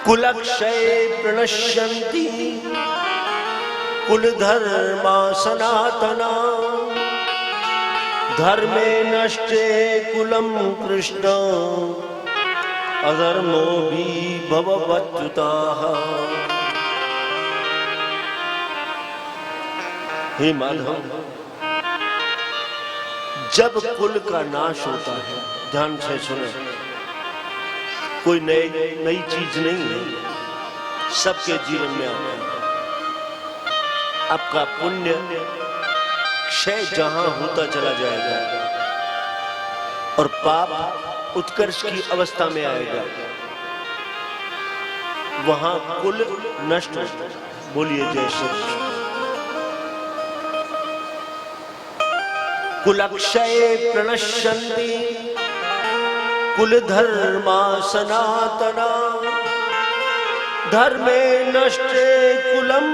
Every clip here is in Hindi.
कुलक्षय प्रणश्यन्ति कुलधर्मा सनातना धर्मे नष्टे कुलम कृष्ण अधर्मो भी भववत्युताः। हे माधव, जब कुल का नाश होता है, ध्यान से सुने, कोई नई चीज नहीं है, सबके जीवन में आता है। आपका पुण्य क्षय जहां होता चला जाएगा और पाप उत्कर्ष की अवस्था में आएगा, वहां कुल नष्ट हो। बोलिए जय श्री कृष्ण। कुलक्षय प्रणश्यन्ति कुलधर्मा सनातना धर्मे नष्टे कुलम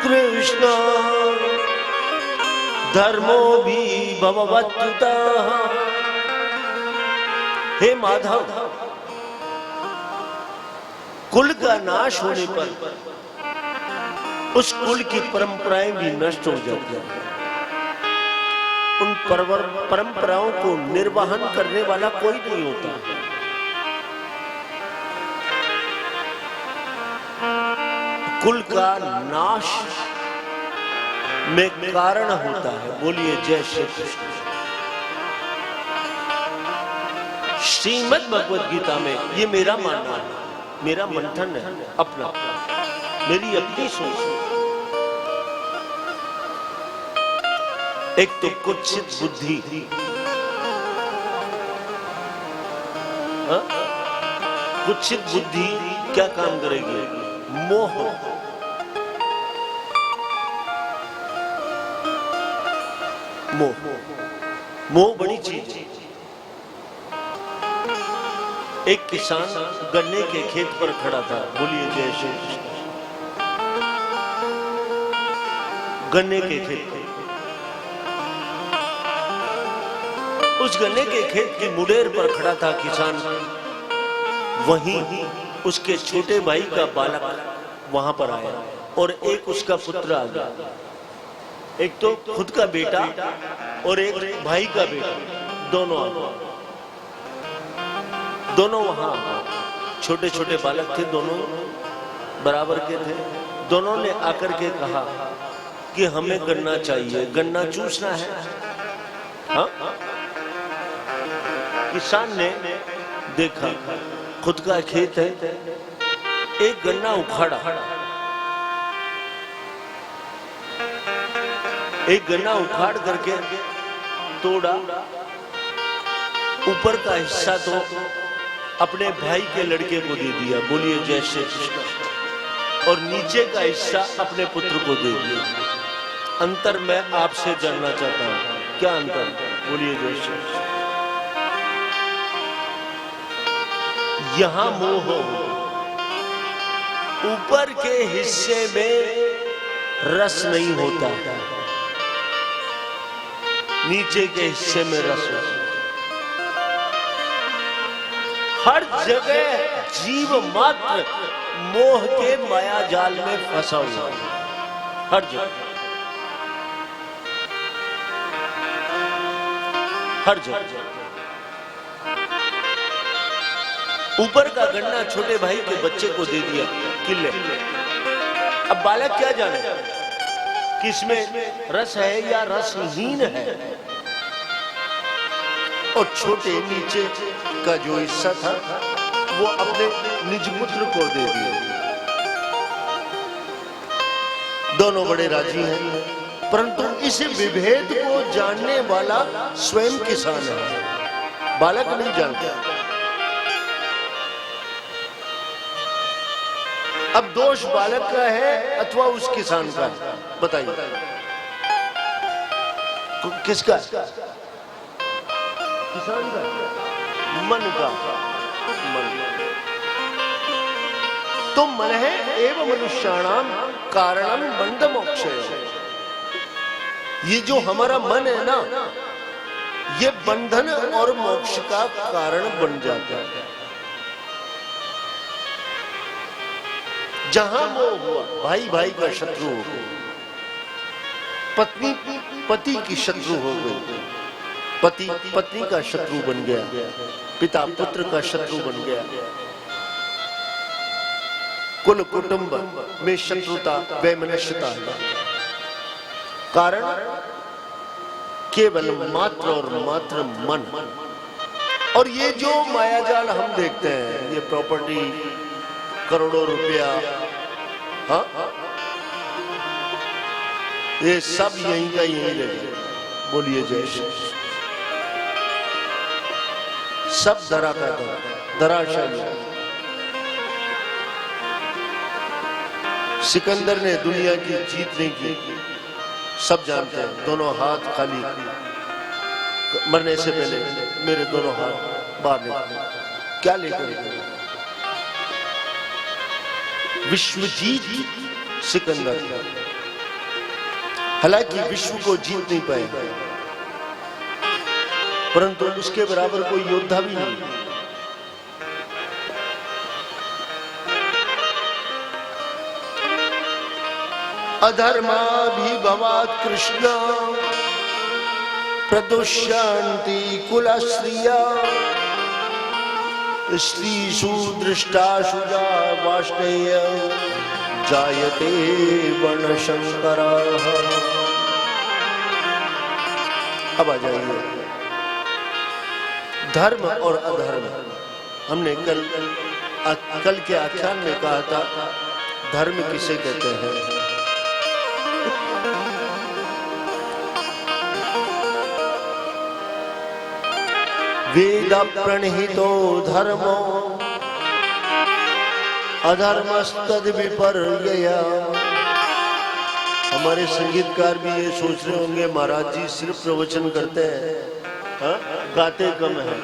कृष्ण धर्मो भी भववत्युताः। हे माधव, कुल का नाश होने पर उस कुल की परंपराएं भी नष्ट हो जाती हैं। उन परंपराओं को निर्वहन करने वाला कोई नहीं होता। कुल का नाश में कारण होता है। बोलिए जय श्री कृष्ण। श्रीमद् भगवद गीता में ये मेरा मानना है, मेरा मंथन है, अपना, मेरी अपनी सोच। एक तो कुत्सित बुद्धि, कुत्सित बुद्धि क्या काम करेगी? मोह। मोह, मोह बड़ी चीज है। एक किसान गन्ने के खेत पर खड़ा था। बोलिए जय श्री कृष्ण। गन्ने के खेत, उस गन्ने के खेत की मुडेर पर खड़ा था किसान। वहीं उसके छोटे भाई का बालक वहां पर आया और एक उसका पुत्र आ गया। एक तो खुद का बेटा और एक भाई का बेटा, दोनों आ गए। दोनों वहां छोटे छोटे बालक थे, दोनों बराबर के थे। दोनों ने आकर के कहा कि हमें गन्ना चाहिए, गन्ना चूसना है। हाँ? किसान ने देखा खुद का खेत है, एक गन्ना उखाड़ा, एक गन्ना उखाड़ करके तोड़ा, ऊपर का हिस्सा तो अपने भाई के लड़के को दे दिया। बोलिए जय श्री कृष्ण। और नीचे का हिस्सा अपने पुत्र को दे दिया। अंतर मैं आपसे जानना चाहता हूं, क्या अंतर? बोलिए जय श्री कृष्ण। यहां मोह, ऊपर के हिस्से में रस नहीं होता, नीचे के हिस्से में रस होता। हर जगह जीव मात्र मोह के माया जाल में फंसा हुआ है। हर जगह, हर जगह। ऊपर का गन्ना छोटे भाई के बच्चे को दे दिया, किले। अब बालक क्या जाने कि इसमें रस है या रसहीन है। और छोटे नीचे का जो हिस्सा था वो अपने निज पुत्र को दे दिया। दोनों बड़े राजी हैं, परंतु इस विभेद को जानने वाला स्वयं किसान है, बालक नहीं जानता। अब दोष बालक का है अथवा उस किसान का? बताइए किसका? किसान का, मन का। मन तो मन है एवं मनुष्याणाम कारणम बंध मोक्षय। ये जो हमारा मन है ना, ये बंधन और मोक्ष का कारण बन जाता है। जहां मोह हुआ, भाई भाई का शत्रु हो गया, पत्नी पति की शत्रु हो गई, पति पत्नी का शत्रु बन गया, पिता पुत्र का शत्रु बन गया, कुल कुटुंब में शत्रुता वैमनस्यता है। कारण केवल मात्र और मात्र मन। और ये जो मायाजाल हम देखते हैं, ये प्रॉपर्टी, करोड़ों रुपया, हाँ, ये सब यहीं का यहीं रहेगा। बोलिए जय श्री, सब धरा का धराशायी। सिकंदर ने दुनिया की जीत नहीं की, सब जानते हैं, दोनों हाथ खाली, मरने से पहले मेरे दोनों हाथ बाहर निकाले, क्या लेकर गए? विश्वजीत सिकंदर, हालांकि विश्व को जीत नहीं पाए, परंतु उसके बराबर कोई योद्धा भी नहीं। अधर्माभिभवात् कृष्ण प्रदुष्यन्ति कुलस्त्रिया स्त्रीषु दृष्टाशु वाष्णेय जायते वर्णशंकरः। अब आ जाइए, धर्म और अधर्म। हमने कल के आख्यान में कहा था, धर्म किसे कहते हैं? वेद प्रणहितो धर्मो अधर्मस्तद विपर्यया। हमारे संगीतकार भी ये सोच रहे होंगे, महाराज जी सिर्फ प्रवचन करते हैं, हाँ? गाते कम है।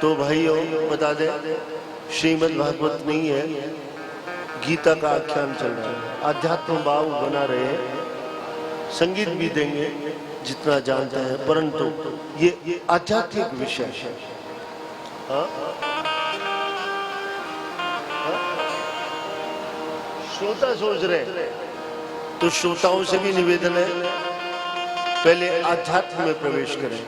तो भाइयों बता दे, श्रीमद् भागवत नहीं है, गीता का आख्यान चल रहा है, आध्यात्म भाव बना रहे हैं, संगीत भी देंगे जितना जानते हैं, परंतु ये आध्यात्मिक विषय है। हाँ? श्रोता सोच रहे, तो श्रोताओं से भी निवेदन है, पहले आध्यात्म में प्रवेश करें।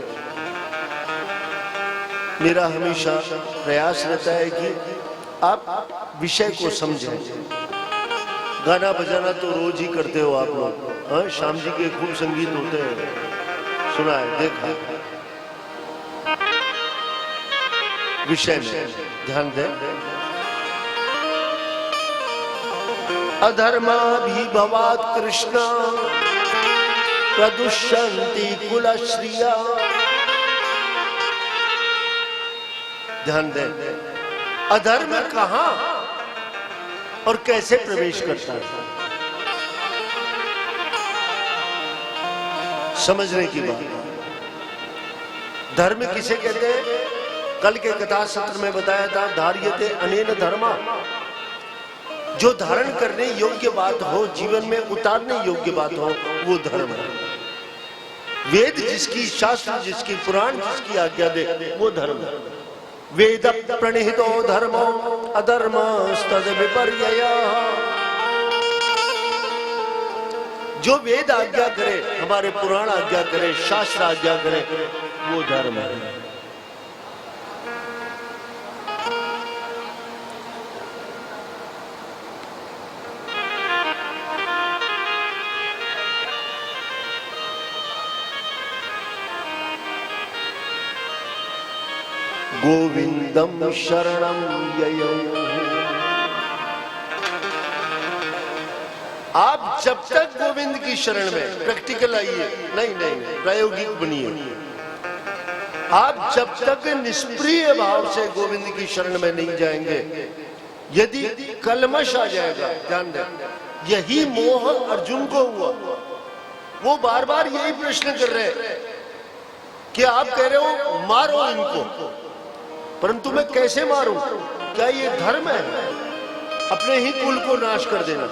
मेरा हमेशा प्रयास रहता है कि आप विषय को समझें। गाना बजाना तो रोज ही करते हो आप लोग, हाँ? श्याम जी के खूब संगीत होते हैं, सुना है, देखा। विषय में ध्यान दें। अधर्माभिभवात् कृष्ण प्रदुष्यन्ति कुलश्रिया। ध्यान दें, अधर्म कहां और कैसे प्रवेश करता है, समझने की बात। धर्म किसे कहते हैं? कल के कथा सत्र में बताया था, धार्यते अनेन धर्मा। जो धारण करने योग्य बात हो, जीवन में उतारने योग्य बात हो, वो धर्म है। वेद जिसकी, शास्त्र जिसकी, पुराण जिसकी आज्ञा दे, वो धर्म है। वेद प्रणहितो धर्मो अधर्मस्तद विपर्ययः। जो वेद आज्ञा करे, हमारे पुराण आज्ञा करे, शास्त्र आज्ञा करे, वो धर्म है। गोविंदम शरणम ययो। आप जब तक गोविंद की शरण में, प्रैक्टिकल आइए, नहीं नहीं प्रायोगिक बनिए। आप जब तक निष्प्रिय भाव से गोविंद की शरण में नहीं जाएंगे, यदि कलमश आ जाएगा, ध्यान दें, यही मोह अर्जुन को हुआ। वो बार बार यही प्रश्न कर रहे हैं कि आप कह रहे हो मारो इनको, परंतु मैं कैसे मारूं? क्या ये धर्म है? अपने ही कुल को नाश कर देना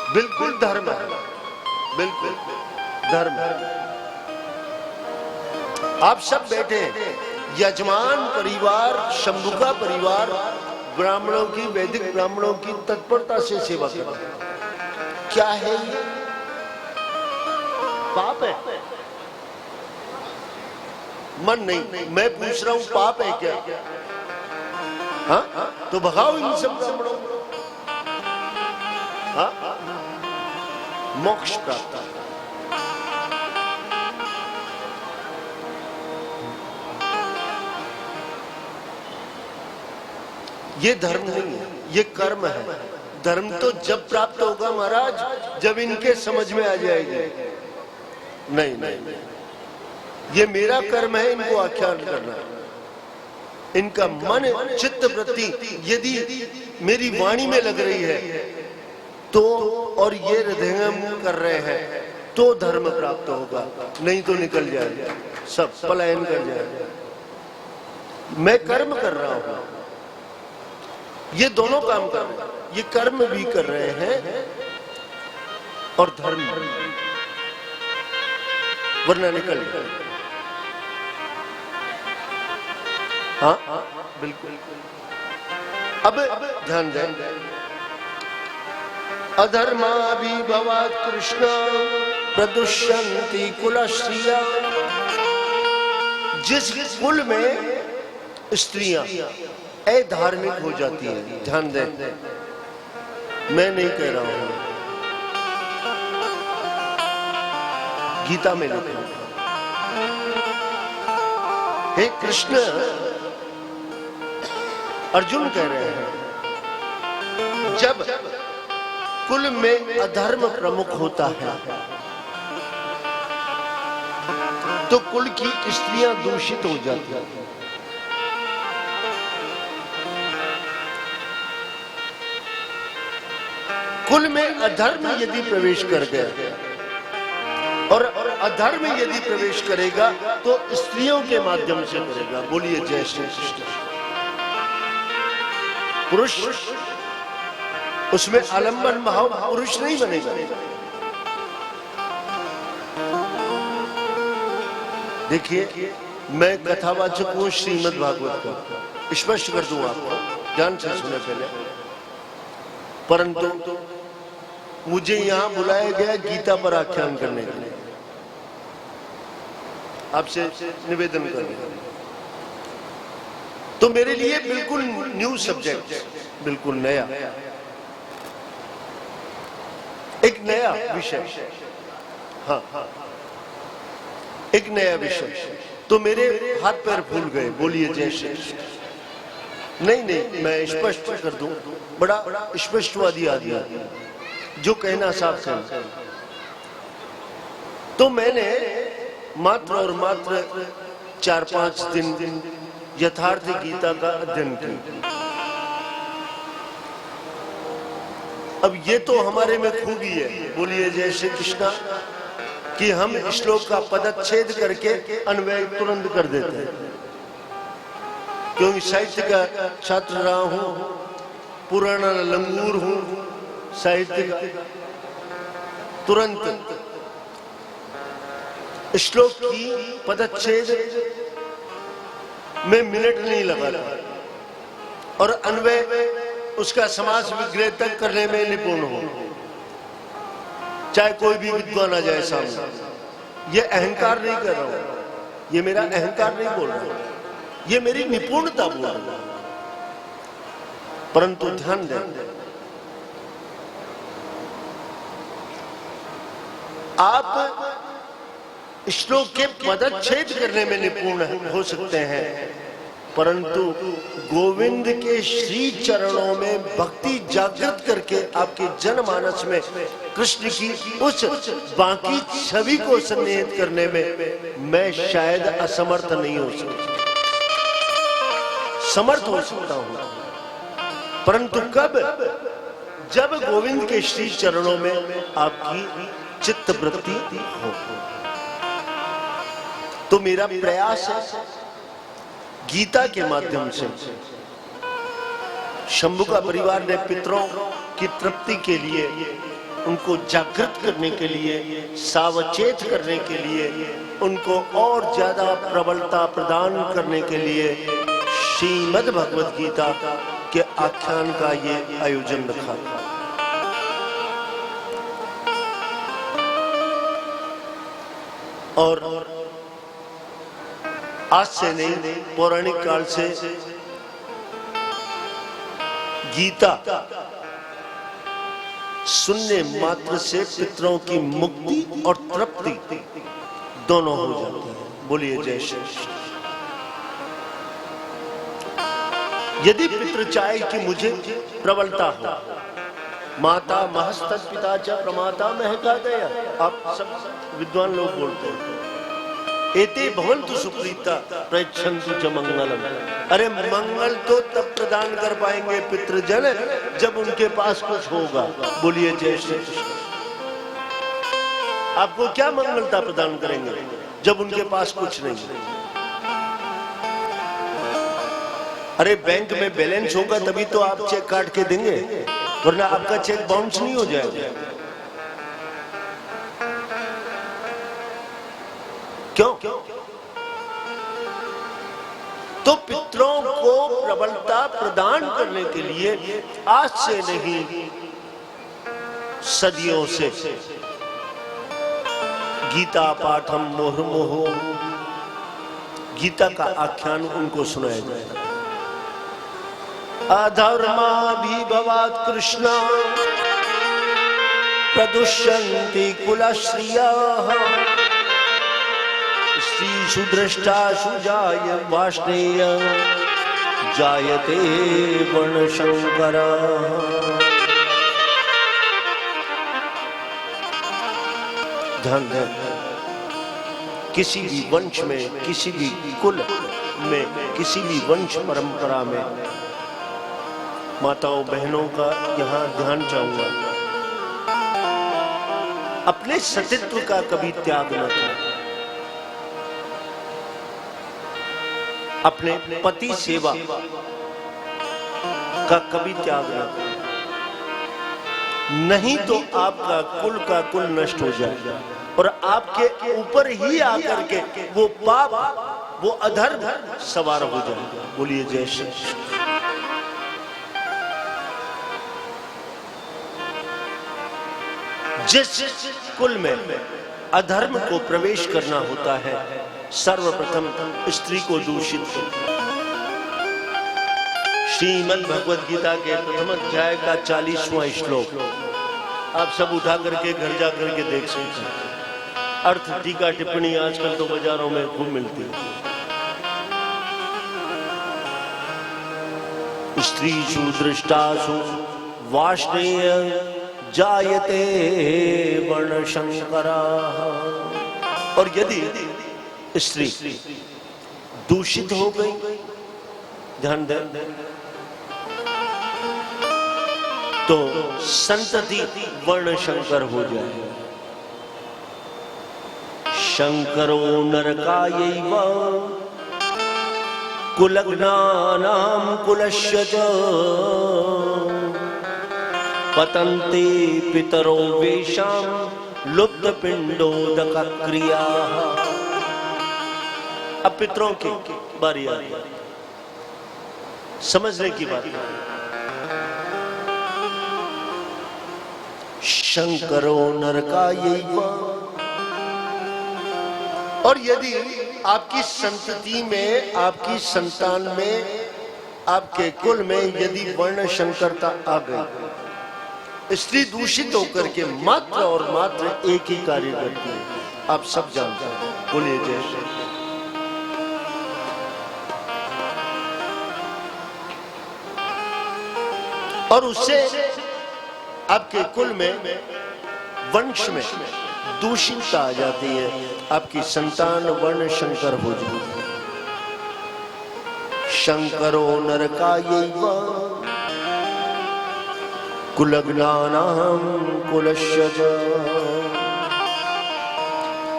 बिल्कुल धर्म है, बिल्कुल धर्म है। आप सब बैठे, यजमान परिवार, शंभु का परिवार ब्राह्मणों की, वैदिक ब्राह्मणों की तत्परता से सेवा करना क्या है ये? पाप है? मन नहीं, मैं पूछ रहा हूं पाप है क्या? हाँ, तो भगाओ इन सब ब्राह्मणों को। हाँ, मोक्ष प्राप्त है। ये धर्म नहीं है, ये कर्म है। धर्म तो जब प्राप्त होगा महाराज, जब इनके समझ में आ जाएगी। नहीं नहीं, नहीं। ये मेरा कर्म है इनको आख्यान करना। इनका मन, चित्त, वृत्ति यदि मेरी वाणी में लग रही है तो, और ये हृदयंगम कर रहे हैं तो धर्म प्राप्त होगा, नहीं तो निकल जाएगा, सब पलायन कर जाएगा। मैं कर्म कर रहा हूं, ये दोनों काम कर रहे हैं, ये कर्म भी कर रहे हैं और धर्म, वरना निकल जाएगा। हाँ, बिल्कुल। अब ध्यान दें, अधर्माभिभवात् कृष्ण प्रदुष्यन्ति कुलश्रिया। जिस कुल में स्त्रियां अधार्मिक हो जाती हैं, ध्यान दें, मैं नहीं कह रहा हूं, गीता में लिखा है। हे कृष्ण, अर्जुन कह रहे हैं, जब कुल में अधर्म प्रमुख होता है तो कुल की स्त्रियां दूषित हो जाती हैं। कुल में अधर्म यदि प्रवेश कर गया और अधर्म यदि प्रवेश करेगा तो स्त्रियों के माध्यम से करेगा। बोलिए जय श्री कृष्ण। पुरुष उसमें आलंबन भाव पुरुष नहीं बनेगा। देखिए, मैं कथावाचक हूं श्रीमद् भागवत का, स्पष्ट कर दूं आपको, ध्यान से सुने पहले। परंतु मुझे यहां बुलाया गया गीता पर आख्यान करने के लिए, आपसे निवेदन करने। तो मेरे लिए बिल्कुल न्यू सब्जेक्ट, बिल्कुल नया, एक नया विषय। हाँ, एक नया विषय। तो मेरे हाथ पैर फूल गए। बोलिए जय श्री कृष्ण। नहीं, मैं स्पष्ट कर दूं, बड़ा स्पष्टवादी आदमी, जो कहना साफ है। तो मैंने मात्र और मात्र 4-5 दिन यथार्थ गीता का अध्ययन किया। अब ये तो हमारे में खूबी है, बोलिए जय श्री कृष्णा, कि हम श्लोक का पदच्छेद करके अन्वय तुरंत कर देते हैं। क्योंकि साहित्य का छात्र रहा हूं, पुराना लंगूर हूं साहित्य का, तुरंत श्लोक की पदच्छेद में मिनट नहीं लगाता और अन्वय उसका समास विग्रह तक करने में निपुण हो, चाहे कोई भी विद्वान आ जाए सामने। ये अहंकार नहीं कर रहा हूं, ये मेरा अहंकार नहीं बोल रहा हूं, ये मेरी निपुणता बोल रहा हूं। परंतु ध्यान दें, आप श्लोक के पदच्छेद करने में निपुण हो सकते हैं, परंतु गोविंद के श्री चरणों में भक्ति जागृत करके आपके जनमानस में कृष्ण की उस बाकी छवि को सन्निहित करने में मैं शायद असमर्थ नहीं हो सकता। समर्थ हो सकता हूं, परंतु कब? जब गोविंद के श्री चरणों में आपकी चित्त वृत्ति हो। तो मेरा प्रयास है गीता के माध्यम से शंभु का परिवार ने पितरों की तृप्ति के लिए, उनको जागृत करने के लिए, सावचेत करने के लिए, उनको और ज्यादा प्रबलता प्रदान करने के लिए श्रीमद् भगवद गीता के आख्यान का ये आयोजन रखा था। और आज से नहीं, पौराणिक काल से गीता सुनने मात्र से पितरों की मुक्ति और तृप्ति दोनों हो जाती है। बोलिए जय श्री कृष्ण। यदि पितृ चाहे कि मुझे प्रबलता हो, माता महस्तत् पिता च प्रमाता महका दया, आप सब विद्वान लोग बोलते हैं, एते भवन्तु सुप्रीता प्रयच्छन्तु च मंगलम। अरे मंगल तो तब प्रदान कर पाएंगे पितृजन जब उनके पास कुछ होगा। बोलिए जय श्री कृष्ण। आपको क्या मंगलता प्रदान करेंगे जब उनके पास कुछ नहीं? अरे बैंक में बैलेंस होगा तभी तो आप चेक काट के देंगे, वरना आपका चेक बाउंस नहीं हो जाएगा। क्यों? तो पितरों को प्रबलता प्रदान करने के लिए आज से नहीं, सदियों से गीता पाठम मुहुर्मुहु, गीता का आख्यान उनको सुनाया जाएगा। अधर्माभिभवात् कृष्ण प्रदुष्यन्ति कुलश्रियः, स्त्रीषु दृष्टासु जाय वाष्णेय जायते वर्णशंकरः। ध्यान दें, किसी भी वंश में, किसी भी कुल में, किसी भी वंश परंपरा में माताओं बहनों का यहाँ ध्यान चाहूंगा, अपने सतीत्व का कभी त्याग न करें, अपने पति सेवा का कभी त्याग न करें, नहीं तो आपका कुल नष्ट हो जाएगा और आपके ऊपर ही आकर के वो पाप, वो अधर्म सवार हो जाएगा। बोलिए जय श्री कृष्ण। जिस कुल में अधर्म को प्रवेश करना होता है, सर्वप्रथम स्त्री को दूषित करता है। श्रीमद् भगवद गीता के प्रथम अध्याय का 40वां श्लोक आप सब उठा करके घर जा करके देख सकते हैं। अर्थ टीका टिप्पणी आजकल तो बाजारों में खूब मिलती है। स्त्रीषु दृष्टासु वाष्णेय जायते वर्णशंकरः। और यदि स्त्री दूषित हो गई, ध्यान दें, तो संतति वर्णशंकर हो जाए। शंकरो नरकायैव कुलग्नानां कुलस्य च पतन्ते पितरो वेशां लुप्त पिंडोदक क्रिया। अब पितरों की बारी आ रही है, समझने की बात है। शंकरो नरकायैव, और यदि आपकी संतति में, आपकी संतान में, आपके कुल में यदि वर्ण शंकरता आ गई, स्त्री दूषित होकर के मात्र और मात्र एक ही कार्य करती है, आप सब जानते हैं। बोलिए जय श्री कृष्ण। और उससे आपके कुल में, वंश में दूषितता आ जाती है, आपकी संतान वर्ण शंकर हो जाती है। शंकरो नरकायैव कुलग्नानां कुलस्य च,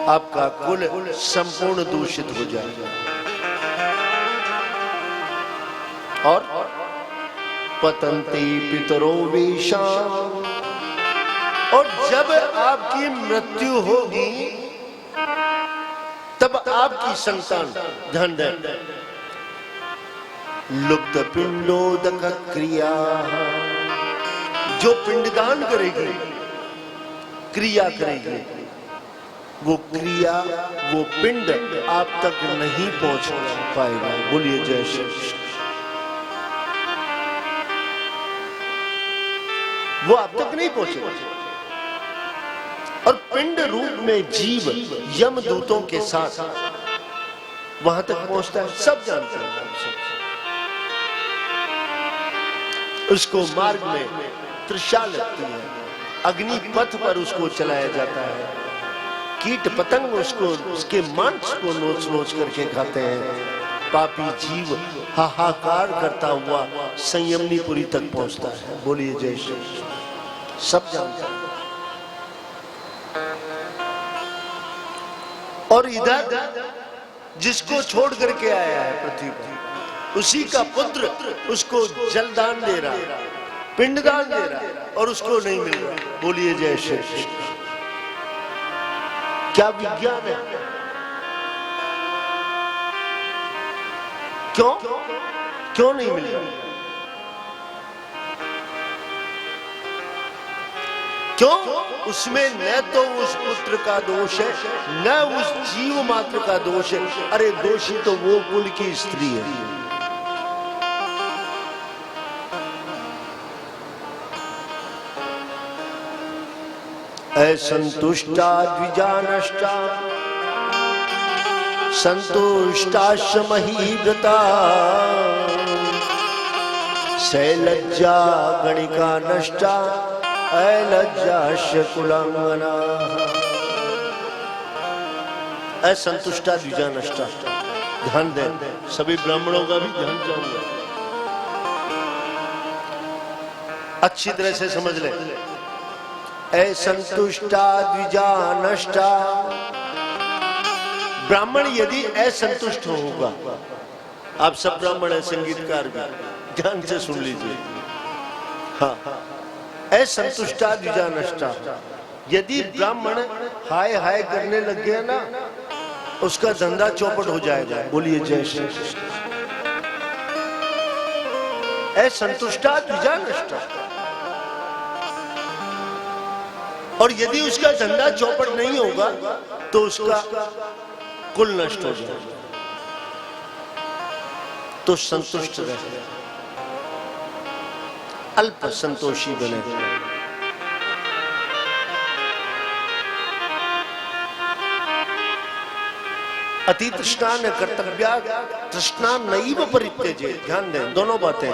आपका कुल संपूर्ण दूषित हो जाएगा। और पतन्ते पितरो वेशां, और जब आपकी मृत्यु होगी तब आपकी संतान, ध्यान दें, लुप्त पिंडोदक क्रिया, जो पिंडदान करेगी, क्रिया करेगी, वो क्रिया, वो पिंड आप तक नहीं पहुंच पाएगा। बोलिए जय श्री कृष्ण। वो आप तक नहीं पहुंचेगा। और पिंड रूप में जीव यमदूतों के साथ वहां तक पहुंचता है, सब जानते हैं। उसको मार्ग में तृषा लगती है, अग्नि पथ पर उसको चलाया जाता है, कीट पतंग उसको, उसके मांस को नोच नोच करके खाते हैं। पापी जीव हाहाकार करता हुआ संयमनीपुरी तक पहुंचता है। बोलिए जय श्री कृष्ण। सब जानते हैं। और इधर जिसको छोड़ करके आया है पृथ्वी पर, उसी का पुत्र उसको जलदान दे रहा है, पिंडदान दे रहा है, और उसको नहीं मिल रहा। बोलिए जय श्री कृष्ण। क्या विज्ञान है? क्यों क्यों नहीं मिल रहा? क्यों? उसमें न तो उस पुत्र का दोष है, न उस जीव मात्र का दोष है। अरे दोषी तो वो कुल की स्त्री है। असंतुष्टा द्विजानष्टा संतुष्टाश्च महीव्रता, शैलज्जा गणिका नष्टा अलज्जाश्च कुलांगना। असंतुष्टा द्विजानष्टा, ध्यान दें, सभी ब्राह्मणों का भी ध्यान चाहूंगा, अच्छी तरह से समझ लें। असंतुष्टा द्विजानष्टा, ब्राह्मण यदि असंतुष्ट होगा, आप सब ब्राह्मण हैं, संगीतकार भी, ध्यान से सुन लीजिए। हाँ, असंतुष्टा द्विजानष्टा, यदि ब्राह्मण हाय हाय करने लग गया ना, उसका धंधा चौपट हो जाएगा। बोलिए जय श्री कृष्ण। असंतुष्टा द्विजानष्टा, और यदि उसका धंधा चौपट नहीं होगा तो उसका कुल नष्ट हो जाएगा। तो संतुष्ट रहे, अल्प संतोषी बने। अति तृष्णा न कर्तव्या तृष्णा नैव परित्यजे। ध्यान दें, दोनों बातें।